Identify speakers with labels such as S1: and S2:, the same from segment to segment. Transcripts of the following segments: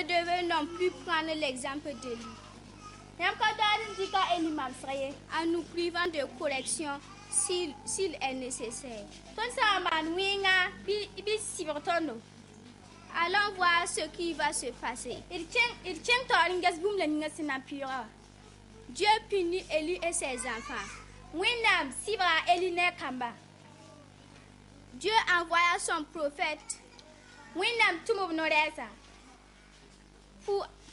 S1: ne devons non plus prendre l'exemple de lui. En nous privant de correction s'il est nécessaire. Allons voir ce qui va se passer. Dieu punit Élie et ses enfants. Dieu envoya son prophète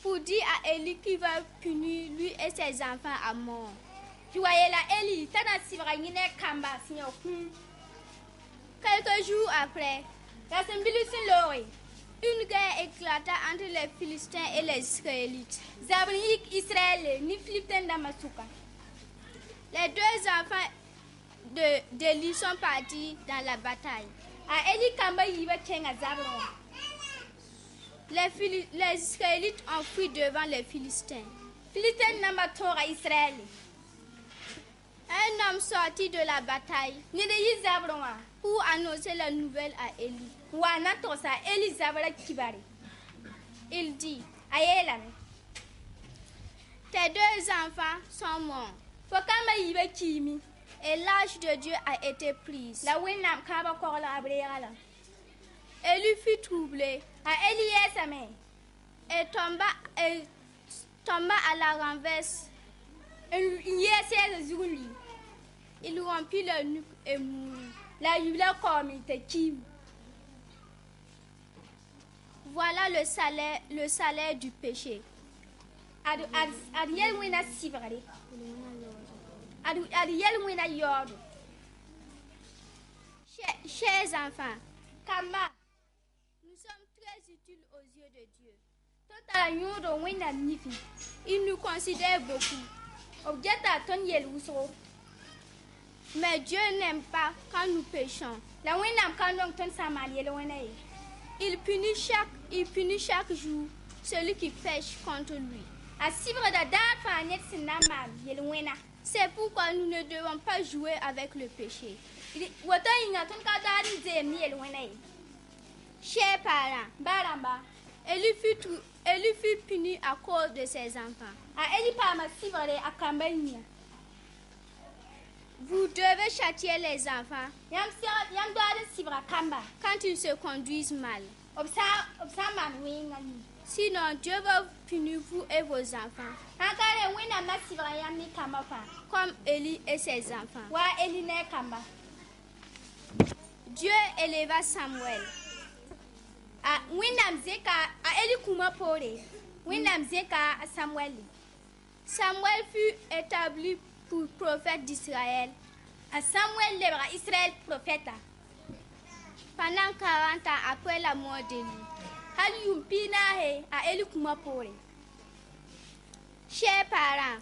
S1: pour dire à Élie qu'il va punir lui et ses enfants à mort. Quelques jours après, une guerre éclata entre les Philistins et les Israélites. Les deux enfants d'Élie sont partis dans la bataille. Les Israélites ont fui devant les Philistins. Un homme sortit de la bataille pour annoncer la nouvelle à Élie. Il dit, tes deux enfants sont morts et l'âge de Dieu a été prise. Élie fut troublé et tomba à la renverse. Il rompit le nuque et mourut. Voilà le salaire du péché. Chers enfants, nous sommes très utiles aux yeux de Dieu. Il nous considère beaucoup. Mais Dieu n'aime pas quand nous péchons. Il punit chaque jour celui qui pêche contre lui. C'est pourquoi nous ne devons pas jouer avec le péché. Chers parents, Élie fut puni à cause de ses enfants. Vous devez châtier les enfants quand ils se conduisent mal. Sinon, Dieu va punir vous et vos enfants, comme Élie et ses enfants. Dieu éleva Samuel. Samuel fut établi pour prophète d'Israël pendant 40 ans après la mort d'Élie. Chers parents,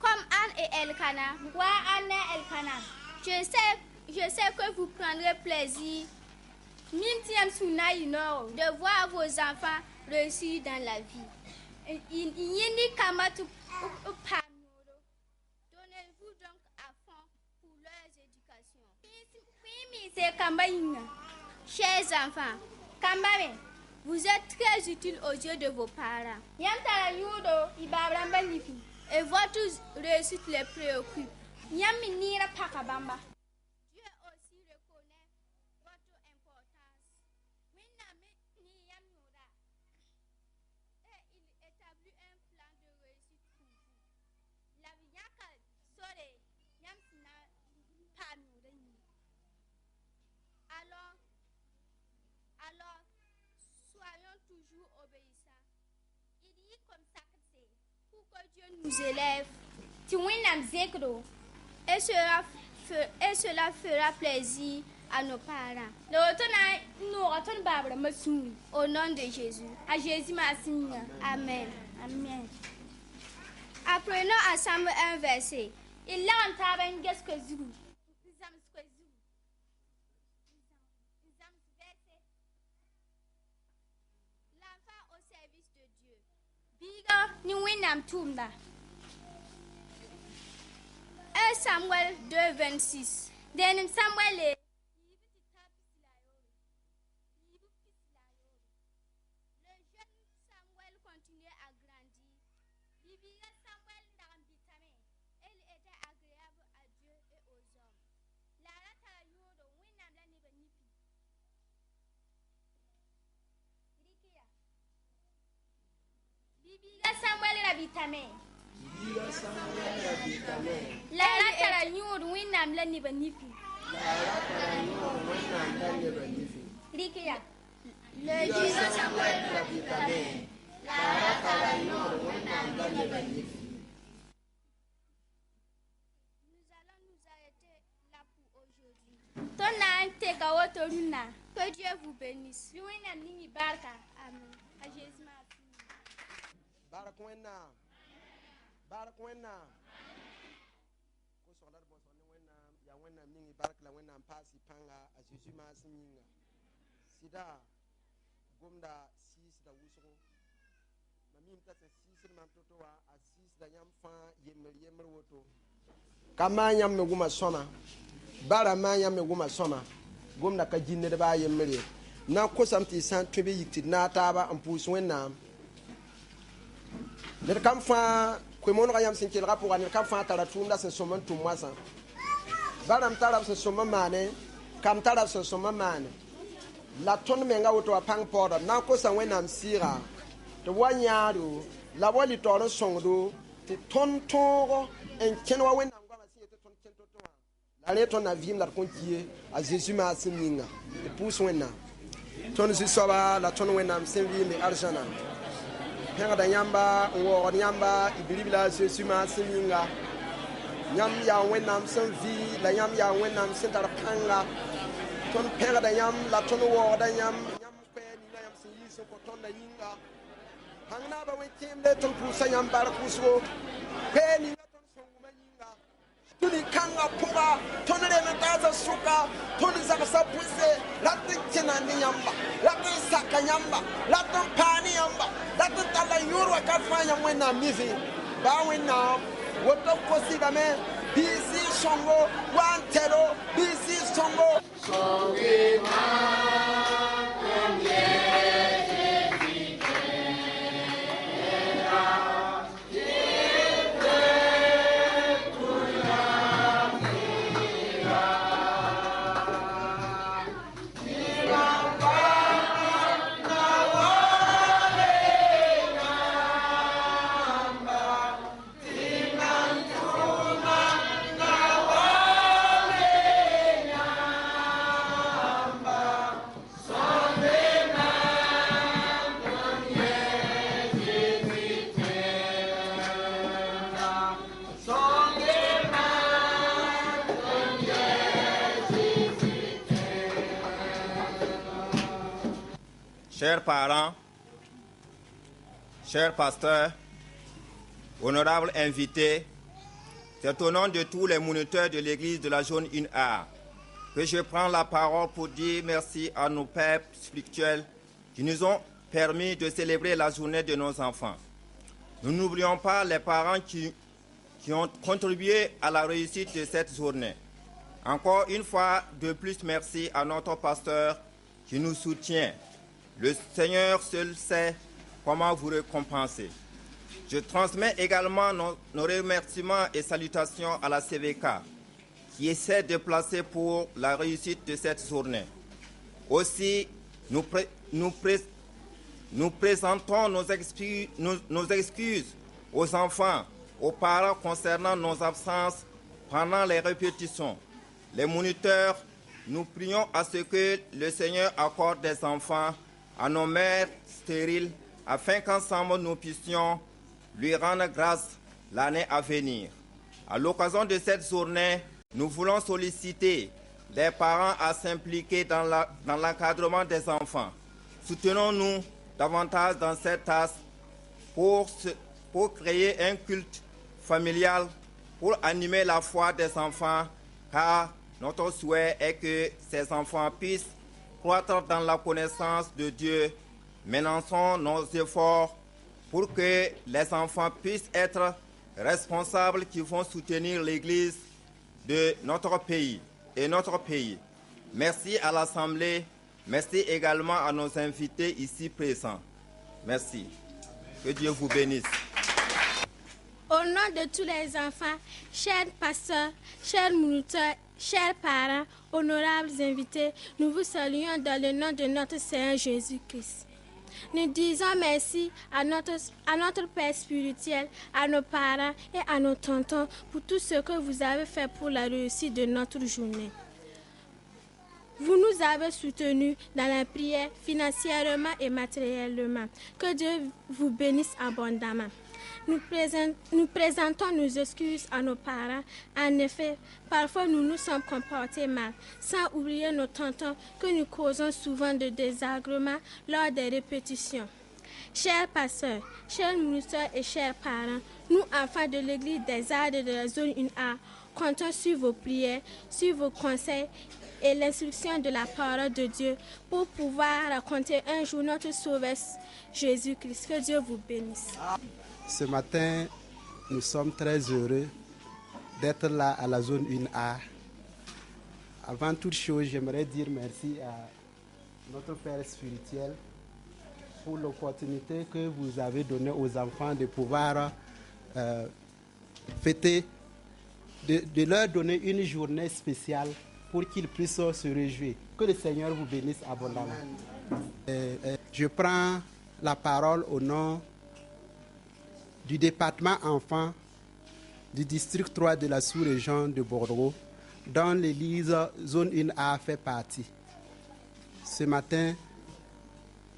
S1: comme Anne et Elkana, je sais que vous prendrez plaisir de voir vos enfants réussir dans la vie. Donnez-vous donc à fond pour leur éducation. Chers enfants, vous êtes très utiles aux yeux de vos parents. Et votre réussite les préoccupe. Dieu aussi reconnaît votre importance. Et il établit un plan de réussite pour vous. Alors, soyons toujours obéissants. Il dit comme ça pour que Dieu nous élève. Et cela fera plaisir à nos parents. Au nom de Jésus. Amen.
S2: Amen.
S1: Apprenons ensemble un verset. L'enfant au service de Dieu. 1 Samuel 2:26. Le bitame. La tara nyur winam la ni banifi. Rikia. Le Jesus Samuel la bitame. La tara nyur winam la ni banifi. Nous allons nous arrêter là pour aujourd'hui. Que Dieu vous bénisse. Amen. À Jésus merci.
S2: Barakwenna. Ko soxla bo sonni wenna ya wenna mingi barak la wenna pasi panga a Jésus merci minga. Sida gomda sis da wuso. Mamim ta se sis mam toto wa a sis da nyam fa yemmer woto. Kama nyam me guma sona. Bara ma nyam me guma sona. Gomda ka jinne da ba yemmer. Na ko samti san tobe yikti na taba en pus wenna. Le kam fa ko mon ga yam sin kel rapport an kam fa tara tum da sen somon tum wasa baram tara sen somon mane kam tara sen somon mane la ton me nga woto apang poda na ko san wenam sira to wanyaru la wali toro songdo ti ton toro en kenwa wenam ga masin te ton ken to la le ton avim la kontie a Jésus ma sininga te pousse wenna ton si soba la ton wenam sen vi me arjana Père da nyamba wo nyamba ibilibila Jésus ma sininga nyam ya wenam sen vi la nyam ya wenam sen tar panga ton père da nyam la ton wo da nyam pe ni na yam sin yiso ko ton da yinga hangna ba wen kimle ton pusa nyam bar kusgo pe ni na ton songuma yinga tuni kanga puga ton le na taza suka ton zaka sa puse la tikina ni nyamba la saka nyamba la ton pani nyamba la ton tala yuro ka fanya mwena mivi ba wena woto kosi da me bisi songo wantero bisi songo songi
S3: Chers parents, chers pasteurs, honorables invités, c'est au nom de tous les moniteurs de l'église de la zone 1A que je prends la parole pour dire merci à nos pères spirituels qui nous ont permis de célébrer la journée de nos enfants. Nous n'oublions pas les parents qui ont contribué à la réussite de cette journée. Encore une fois de plus, merci à notre pasteur qui nous soutient. Le Seigneur seul sait comment vous récompenser. Je transmets également nos remerciements et salutations à la CVK qui essaie de placer pour la réussite de cette journée. Aussi, nous présentons nos excuses aux enfants, aux parents concernant nos absences pendant les répétitions. Les moniteurs, nous prions à ce que le Seigneur accorde des enfants à nos mères stériles, afin qu'ensemble nous puissions lui rendre grâce l'année à venir. À l'occasion de cette journée, nous voulons solliciter les parents à s'impliquer dans l'encadrement des enfants. Soutenons-nous davantage dans cette tâche pour créer un culte familial, pour animer la foi des enfants, car notre souhait est que ces enfants puissent croître dans la connaissance de Dieu. Menons nos efforts pour que les enfants puissent être responsables qui vont soutenir l'Église de notre pays et notre pays. Merci à l'Assemblée, merci également à nos invités ici présents. Merci. Que Dieu vous bénisse.
S1: Au nom de tous les enfants, chers pasteurs, chers moniteurs, chers parents, honorables invités, nous vous saluons dans le nom de notre Seigneur Jésus-Christ. Nous disons merci à notre Père spirituel, à nos parents et à nos tontons pour tout ce que vous avez fait pour la réussite de notre journée. Vous nous avez soutenus dans la prière financièrement et matériellement. Que Dieu vous bénisse abondamment. Nous présentons nos excuses à nos parents. En effet, parfois nous nous sommes comportés mal, sans oublier nos tontons que nous causons souvent de désagréments lors des répétitions. Chers pasteurs, chers ministères et chers parents, nous, enfants de l'Église des Arts de la zone 1A, comptons sur vos prières, sur vos conseils et l'instruction de la parole de Dieu pour pouvoir raconter un jour notre Sauveur Jésus-Christ. Que Dieu vous bénisse.
S4: Ce matin, nous sommes très heureux d'être là à la zone 1A. Avant toute chose, j'aimerais dire merci à notre Père spirituel pour l'opportunité que vous avez donnée aux enfants de pouvoir fêter, de leur donner une journée spéciale pour qu'ils puissent se réjouir. Que le Seigneur vous bénisse abondamment. Je prends la parole au nom du département enfants du district 3 de la sous-région de Bordeaux, dont l'Église zone 1A fait partie. Ce matin,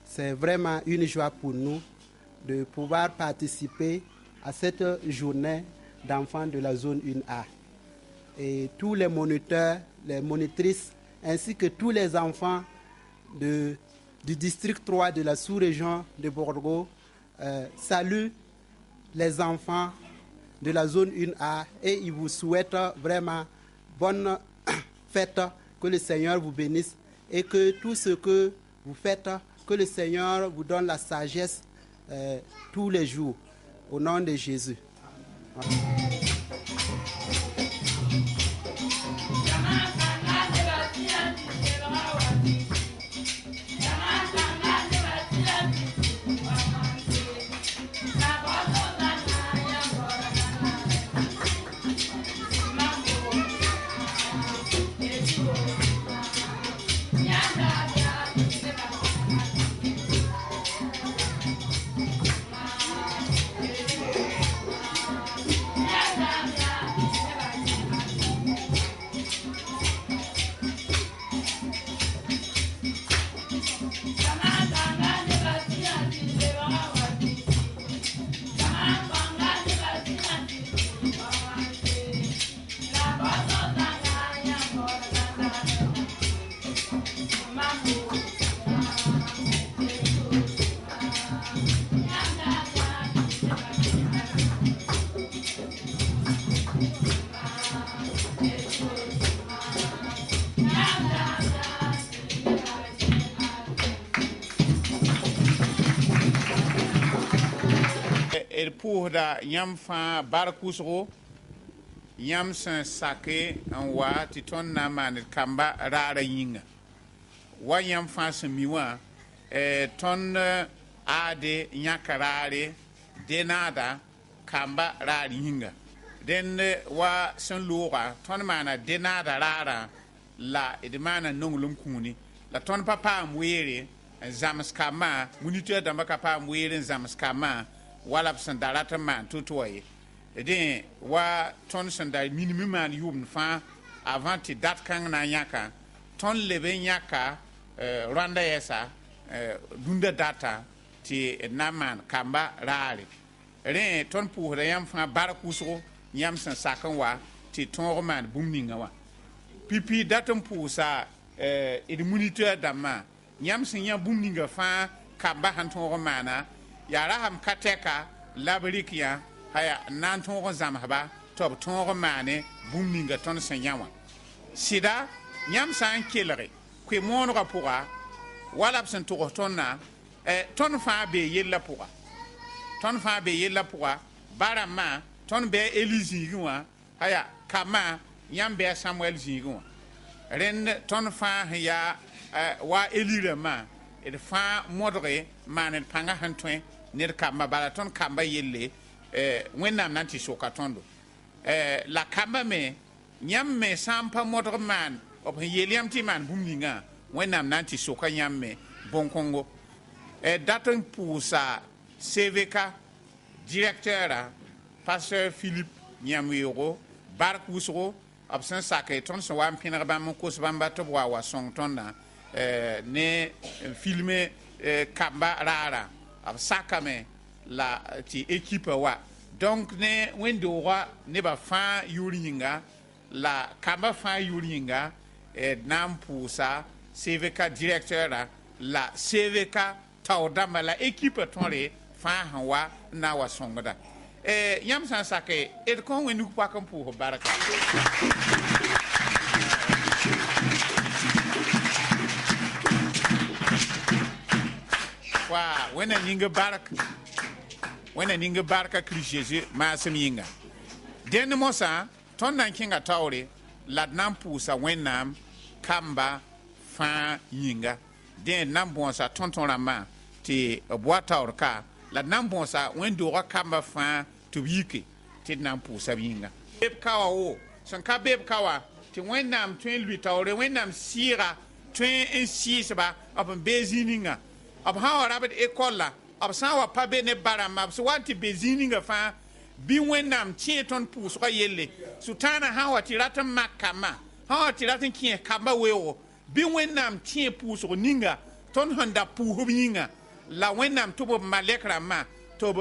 S4: c'est vraiment une joie pour nous de pouvoir participer à cette journée d'enfants de la zone 1A. Et tous les moniteurs, les monitrices, ainsi que tous les enfants du district 3 de la sous-région de Bordeaux saluent les enfants de la zone 1A et ils vous souhaitent vraiment bonne fête, que le Seigneur vous bénisse et que tout ce que vous faites, que le Seigneur vous donne la sagesse tous les jours. Au nom de Jésus.
S5: Pour da yam fa barkusro yam san sake an wa titon na man kamba rara yinga wa yam fa miwa ton ade nyakarare denada kamba rara yinga den wa san lora ton mana denada rara la edmana nonglum kuni la ton papa mwere zamskama muniteur da papa mwere zamskama wala sandalata man tutoye de wa ton sandal minimum man yum fa avant ti dat kan na nyaka ton lebe nyaka rwanda yesa dunda data ti naman kamba rare re ton pour yam fa barakuso yam san sakan wa ti ton man bumninga wa pipi datum pour sa et moniteur dama yam san ya bumninga fa kamba han ton mana ya raham kateka labrikia haya nan ton zamhaba to ton mane bumninga ton sanyawa sida nyam san kelere kwe mon rapora wala absen to tonna ton fa be yella pour ton fa be yella pour barama ton be elisi gwa haya kama nyam be samuel zigwa ren ton fa ya wa elirema et fa modre manen panga hantwen ner kamba balaton kamba yelle wennam nanti sokatondo la kamba me nyam me sampa modre man op yeliam ti man bumlinga wennam nanti soka nyam me bon kongo dat n pʋʋsa CVK directeur pasteur Philippe Nyamwiro bark wʋsgo b sẽn sak tõnd sẽn wa n pẽneg bãmb n kos bãmba tɩ b wa sõng tõndã ne filme kamba raara b sakame la tɩ équipe wa donc ne wẽn-doogã nebã fãa yʋʋr yĩnga la kamba fãa yʋʋr yĩnga d na n pʋʋsa CVK directeur la CVK tao dãmba la équipe tõre fãa sẽn wa n na n wa sõngda yãmb sã n sake d kõ wẽnd nug pak n pʋʋs barka wa wẽnna ning barka Kirist Zeezi maasem yĩnga dẽnd mosã tõnd na n kẽnga taoore la d na n pʋʋsa wẽnnaam kamba fãa yĩnga dẽ d na n bõosa tõn-tõn-rãmbã tɩ b wa taoor ka la d na n bõosa wẽn-doogã kamba fãa tɩ b yike tɩ d na n pʋʋsa b yĩnga beb ka wa wo sẽn ka beb ka wa tɩ wẽnnaam tõe n lʋɩ taoore wẽnnaam sɩɩga tõe n sɩɩsba b n bee zĩig ninga b sã n wa rabd écola b sã n wa pa be ne barãmbã b sẽn wa tɩ be zĩig ninga fãa bɩ wẽnnaam tẽe tõnd pʋʋsga yelle sʋtãanã sã n wa tɩ rat n mak kambã sã n wa tɩ rat n kẽes kamba weoogo bɩ wẽnnaam tẽe pʋʋsg ninga tõnd sẽn da pʋʋsb yĩnga la wẽnnaam tɩ b malɛk rãmbã tɩ b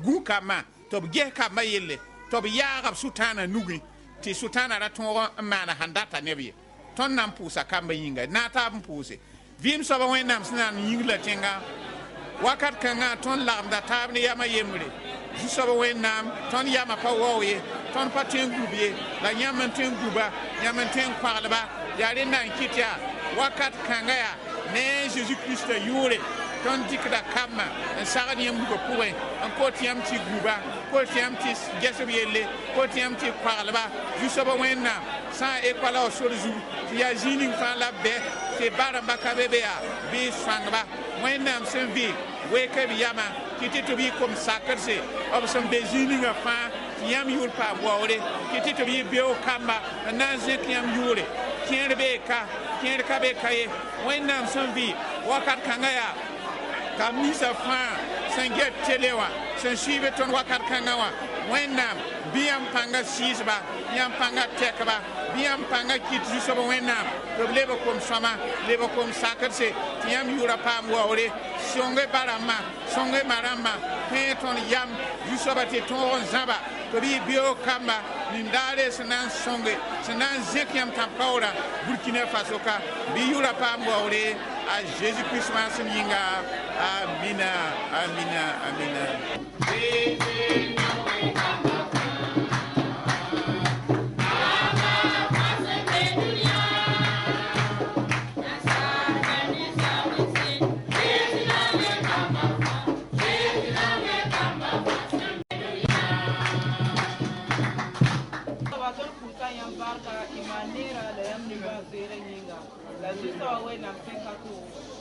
S5: gũ kambã tɩ b ges kambã yelle tɩ b yaag b sʋtãanã nugẽ tɩ sʋtãanã ra tõog n maana sãn data neb ye tõnd na n pʋʋsa kambã yĩnga na n taab n pʋʋse vɩɩm soaba wẽnnaam sẽn na n yĩng la tẽnga wakat kãngã tõnd lagemda taab ne yama yembre zu-soaba wẽnnaam tõnd yama pa wao ye tõnd pa tõe n gub ye la yãmb n tõe n guba yãmb n tõe n koaglba yaa rẽ na n kɩt yaa wakat kãngã yaa ne Jésus Christ yʋʋre tõnd dɩkda kambã n sagd yãmb buga pʋgẽ n kot yãmb tɩ guba kot yãmb tɩ gesb yelle kot yãmb tɩ koaglba zu-soaba wẽnnaam sã n écola wa sor zug tɩ yaa zĩig ning fãa la bɛ tɩ barãmbã ka be be yaa bɩ sõangba wẽnnaam sẽn vɩ weeke b yama kɩ tɩ b yɩ kom sakdse b sẽn be zĩig ninga fãa tɩ yãmb yʋʋr paam waoore kɩ tɩ b yɩ beoog kamba n na n zẽk yãmb yʋʋre kẽer ka be ka ye wẽnnaam sẽn vɩ wakat kãngã yaa ka misa fãa sẽn get tele wã sẽn sɩɩbe tõnd wakat kãngã wã wẽnnaam bɩ yãmb pãnga sɩɩsba yãmb pãnga tɛkba bɩ yãmb pãnga kɩt zu-soab wẽnnaam tɩ b leb kom sõama leb kom sakdse tɩ yãmb yʋʋra paam waoore sõnge barãmbã sõnge marãmbã tõe tõnd yam zu-soaba tɩ tõog n zãba tɩ b yɩ beoog kamba nindaare sẽn na n sõnge sẽn na n zẽk yãmb tãb kaoorã Burkina Faso ka bɩ yʋʋra paam waoore a Jésus Christ maasem yĩnga amina amina amina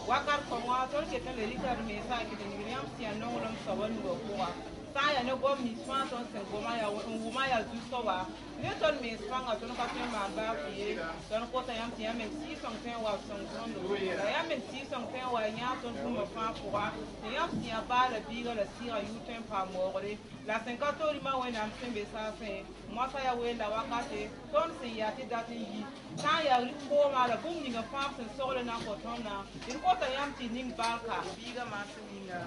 S6: wakar kongwa tol ke tele likar me sa ke ni yam si anon lam sawan go kwa sa ya ne go mi swan ton sen go ma ya du so wa ne ton me swan a ton ka te ma ba fi ton ko ta yam ti yam si song ten wa song ton do la yam si song ten wa nya ton bu ma fa kwa yam si a ba la bi la si a yu ten pa mo re la 50 tori ma we na msembe sa fe mo sa ya we la wakate ton si ya ti dati yi sa ya ko ma la bum ni ga fa sen so le na ko ton na in ko ta yam ti ning barka biga ma su ninga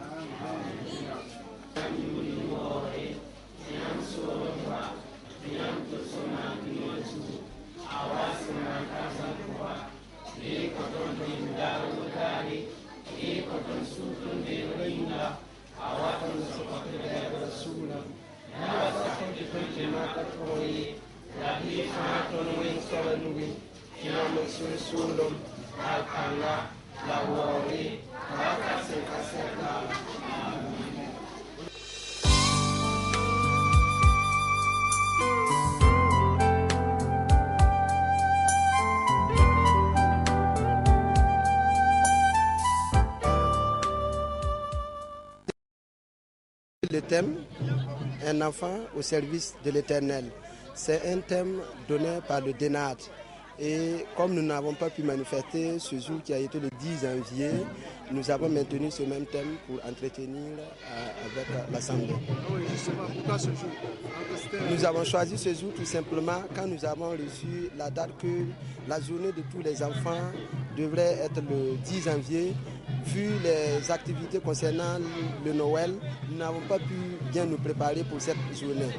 S2: Le thème, un enfant au service de l'Éternel. C'est un thème donné par le DENAD. Et comme nous n'avons pas pu manifester ce jour qui a été le 10 janvier, nous avons maintenu ce même thème pour entretenir avec l'Assemblée.
S7: Oui, justement, pourquoi ce jour?
S2: Nous avons choisi ce jour tout simplement quand nous avons reçu la date que la journée de tous les enfants devrait être le 10 janvier. Vu les activités concernant le Noël, nous n'avons pas pu bien nous préparer pour cette journée.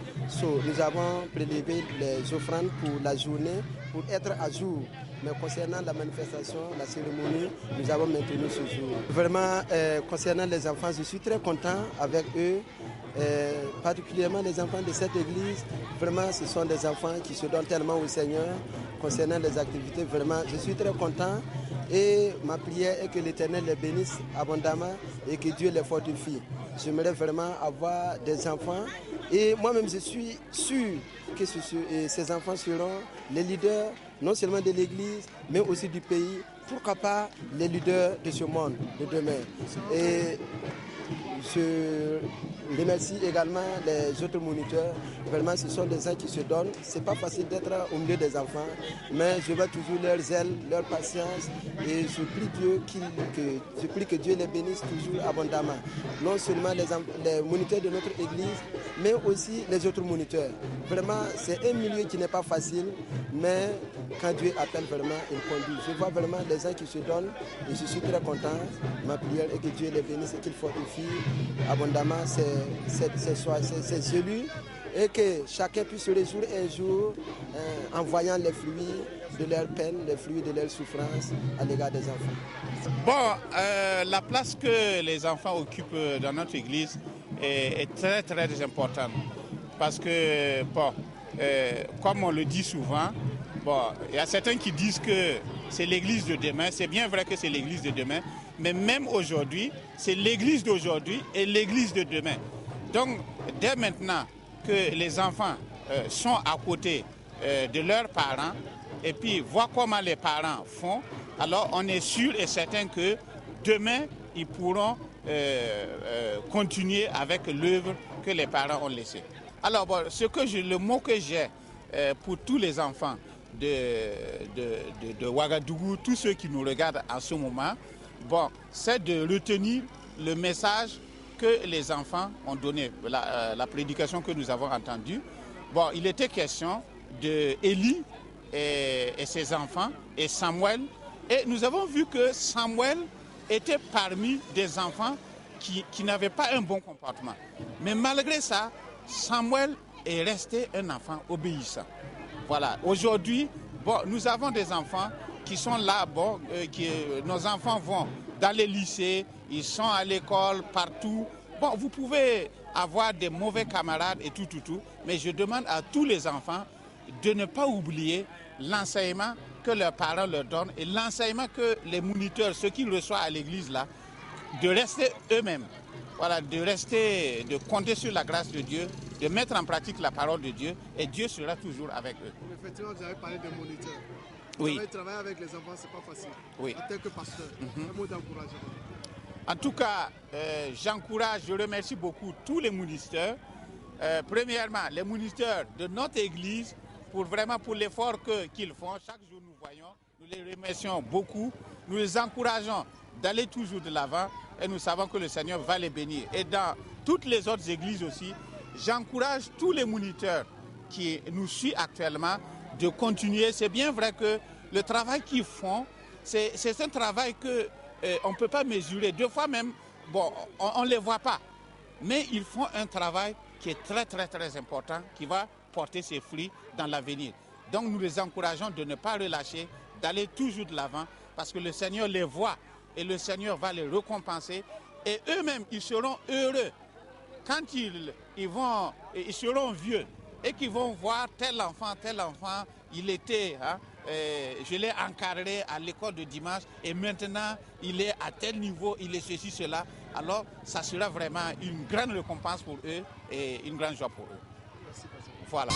S2: Nous avons prélevé les offrandes pour la journée pour être à jour. Mais concernant la manifestation, la cérémonie, nous avons maintenu ce jour. Vraiment, concernant les enfants, je suis très content avec eux, particulièrement les enfants de cette église. Vraiment, ce sont des enfants qui se donnent tellement au Seigneur. Concernant les activités, vraiment, je suis très content. Et ma prière est que l'Éternel les bénisse abondamment et que Dieu les fortifie. J'aimerais vraiment avoir des enfants. Et moi-même, je suis sûr que ces enfants seront les leaders, non seulement de l'Église, mais aussi du pays. Pourquoi pas les leaders de ce monde de demain. Et je remercie également les autres moniteurs. Vraiment, ce sont des gens qui se donnent. C'est pas facile d'être au milieu des enfants, mais je vois toujours leur zèle, leur patience. Et je prie que Dieu les bénisse toujours abondamment. Non seulement les moniteurs de notre église, mais aussi les autres moniteurs. Vraiment, c'est un milieu qui n'est pas facile, mais quand Dieu appelle vraiment, il conduit. Je vois vraiment des gens qui se donnent et je suis très content. Ma prière est que Dieu les bénisse et qu'il fortifie abondamment ces élus et que chacun puisse se réjouir un jour en voyant les fruits de leur peine, les fruits de leur souffrance à l'égard des enfants.
S5: Bon, la place que les enfants occupent dans notre église est très très importante parce que, bon, comme on le dit souvent, bon, il y a certains qui disent que c'est l'église de demain. C'est bien vrai que c'est l'église de demain, mais même aujourd'hui, c'est l'église d'aujourd'hui et l'église de demain. Donc, dès maintenant que les enfants sont à côté de leurs parents et puis voient comment les parents font, alors on est sûr et certain que demain, ils pourront continuer avec l'œuvre que les parents ont laissée. Alors, bon, le mot que j'ai pour tous les enfants de Ouagadougou, tous ceux qui nous regardent en ce moment, bon, c'est de retenir le message que les enfants ont donné, la prédication que nous avons entendue. Bon, il était question de Élie et ses enfants et Samuel. Et nous avons vu que Samuel était parmi des enfants qui n'avaient pas un bon comportement. Mais malgré ça, Samuel est resté un enfant obéissant. Voilà, aujourd'hui, bon, nous avons des enfants qui sont là, bon, nos enfants vont dans les lycées, ils sont à l'école, partout. Bon, vous pouvez avoir des mauvais camarades et tout, mais je demande à tous les enfants de ne pas oublier l'enseignement que leurs parents leur donnent et l'enseignement que les moniteurs, ceux qui reçoivent à l'église là, de rester eux-mêmes. Voilà, de compter sur la grâce de Dieu, de mettre en pratique la parole de Dieu et Dieu sera toujours avec eux.
S7: Effectivement, vous avez parlé des moniteurs.
S5: Oui.
S7: Vous avez travaillé avec les enfants, c'est pas facile.
S5: Oui.
S7: En tant que pasteur, un mot d'encouragement.
S5: En tout cas, je remercie beaucoup tous les moniteurs. Premièrement, les moniteurs de notre église pour l'effort qu'ils font. Chaque jour nous voyons, nous les remercions beaucoup. Nous les encourageons d'aller toujours de l'avant et nous savons que le Seigneur va les bénir. Et dans toutes les autres églises aussi, j'encourage tous les moniteurs qui nous suivent actuellement de continuer. C'est bien vrai que le travail qu'ils font, c'est un travail qu'on ne peut pas mesurer. Deux fois même, bon, on ne les voit pas. Mais ils font un travail qui est très, très, très important, qui va porter ses fruits dans l'avenir. Donc nous les encourageons de ne pas relâcher, d'aller toujours de l'avant, parce que le Seigneur les voit et le Seigneur va les récompenser. Et eux-mêmes, ils seront heureux quand ils seront vieux et qu'ils vont voir tel enfant, il était, je l'ai encadré à l'école de dimanche et maintenant il est à tel niveau, il est ceci, cela. Alors ça sera vraiment une grande récompense pour eux et une grande joie pour eux. Voilà.